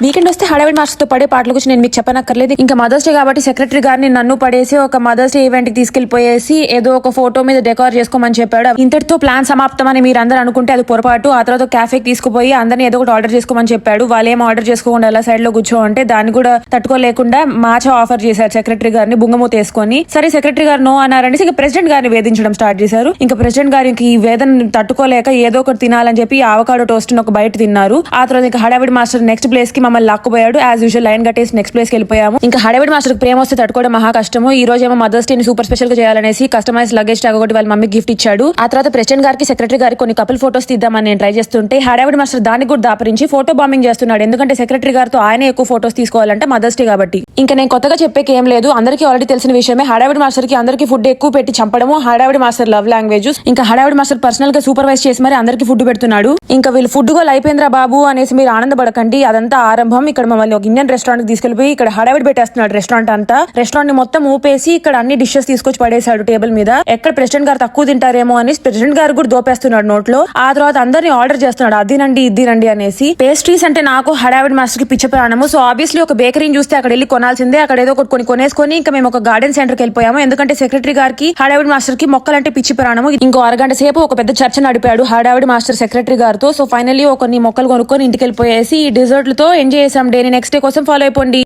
Weekend వస్తే హడావిడి master తో పడే పాటల గురించి నేను మీకు చెప్పనక్కర్లేదు. ఇంకా మదర్స్ డే కాబట్టి సెక్రటరీ గారిని నన్ను పడేసి ఒక మదర్స్ డే ఈవెంట్ కి తీసుకెళ్లిపోయేసి ఏదో ఒక ఫోటో మీద డెకార్ చేసుకోమని చెప్పాడు. ఇంతటితో ప్లాన్ సమాప్తం అని మీరు అందరూ అనుకుంటే అది పొరపాటు. ఆ తర్వాత క్యాఫేకి తీసుకుపోయి అందరినీ ఏదో ఒకటి ఆర్డర్ చేసుకోమని చెప్పాడు. వాళ్ళేం ఆర్డర్ చేసుకోకుండా అలా సైడ్ లో కూర్చో అంటే దాన్ని కూడా తట్టుకోలేకుండా మాచా ఆఫర్ చేశారు సెక్రటరీ గారిని బుంగమూత వేసుకొని. సరే సెక్రటరీ గారు నో అన్నారంటే ఇంకా ప్రెసిడెంట్ గారిని వేధించడం స్టార్ట్ చేశారు. ఇంకా ప్రెసిడెంట్ గారికి ఈ వేదన తట్టుకోలేక ఏదో ఒకటి తినాలని చెప్పి ఆవకాడో టోస్ట్ ఒక బయట తిన్నారు. ఆ తర్వాత ఇంకా హడావిడి మాస్టర్ నెక్స్ట్ ప్లేస్ కి మమ్మల్ని లాక్కుపోయాడు. యాజ్ యూజువల్ లైన్ కట్టేసి నెక్స్ట్ ప్లేస్ కి వెళ్ళిపోయాము. ఇంకా హడావిడి మాస్టర్ ప్రేమ వస్తే తట్టుకోవడం మహా కష్టము. ఈ రోజు ఏమో మదర్స్ డే ని సూపర్ స్పెషల్ గా చేయాలనేసి కస్టమైజ్ లగేజ్ ట్యాగ్ ఒకటి వాళ్ళ మమ్మీ గిఫ్ట్ ఇచ్చాడు. ఆ తర్వాత ప్రెసిడెంట్ గారికి సెక్రటరీ గారికి కొన్ని కపుల్ ఫోటోస్ తీద్దామని నేను ట్రై చేస్తుంటే హడావిడి మాస్టర్ దానికి కూడా దాపరించి ఫోటో బాంబింగ్ చేస్తున్నాడు. ఎందుకంటే సెక్రటరీ గారితో ఆయనే ఎక్కువ ఫోటోస్ తీసుకోవాలంటే మదర్స్ డే కాబట్టి. ఇంకా నేను కొత్తగా చెప్పేకి ఏం లేదు, అందరికీ ఆల్రెడీ తెలిసిన విషయమే. హడావిడి మాస్టర్ కి అందరికీ ఫుడ్ ఎక్కువ పెట్టి చంపడము హడావిడి మాస్టర్ లవ్ లాంగ్వేజ్. ఇంకా హడావిడి మాస్టర్ పర్సనల్ గా సూపర్వైజ్ చేసి మరి అందరికీ ఫుడ్ పెడుతున్నాడు. ఇంకా వీళ్ళు ఫుడ్ గోల్ అయిపోయిందిరా బాబు అనేసి మీరు ఆనందపడకండి, అదంతా ఆరంభం. ఇక్కడ మమ్మల్ని ఒక ఇండియన్ రెస్టారెంట్ కి తీసుకెళ్లిపోయి ఇక్కడ హడావిడి పెట్టేస్తున్నాడు రెస్టారెంట్ అంతా. రెస్టారెంట్ ని మొత్తం ఊపేసి ఇక్కడ అన్ని డిషెస్ తీసుకొచ్చి పడేశాడు టేబుల్ మీద. ఎక్కడ ప్రెసిడెంట్ గారు తక్కువ తింటారేమో అని ప్రెసిడెంట్ గారు కూడా దోపేస్తున్నాడు నోట్లో. ఆ తర్వాత అందరినీ ఆర్డర్ చేస్తున్నాడు అదినండి ఇదినండి అనేసి. పేస్ట్రీస్ అంటే నాకు హడావిడి మాస్టర్ కి పిచ్చ ప్రాణము. సో ఆబ్వియస్లీ ఒక బేకరీని చూస్తే అక్కడ వెళ్ళి కొనాల్సిందే. అక్కడ ఏదో ఒకటి కొనేసుకొని ఇంకా మేము ఒక గార్డెన్ సెంటర్ కి వెళ్ళిపోయాము. ఎందుకంటే సెక్రటరీ గారికి హడావిడి మాస్టర్ కి మొక్కలంటే పిచ్చి ప్రాణము. ఇంకో అరగంట సేపు ఒక పెద్ద చర్చ నడిపాడు హడావిడి మాస్టర్ సెక్రటరీ గారితో. సో ఫైనల్లీ కొన్ని మొక్కలు కొనుక్కొని ఇంటికి వెళ్ళిపోయేసి ఈ డిజర్ట్లతో ఎంజాయ్ చేసాం డే. నెక్స్ట్ డే కోసం ఫాలో అయిపోండి.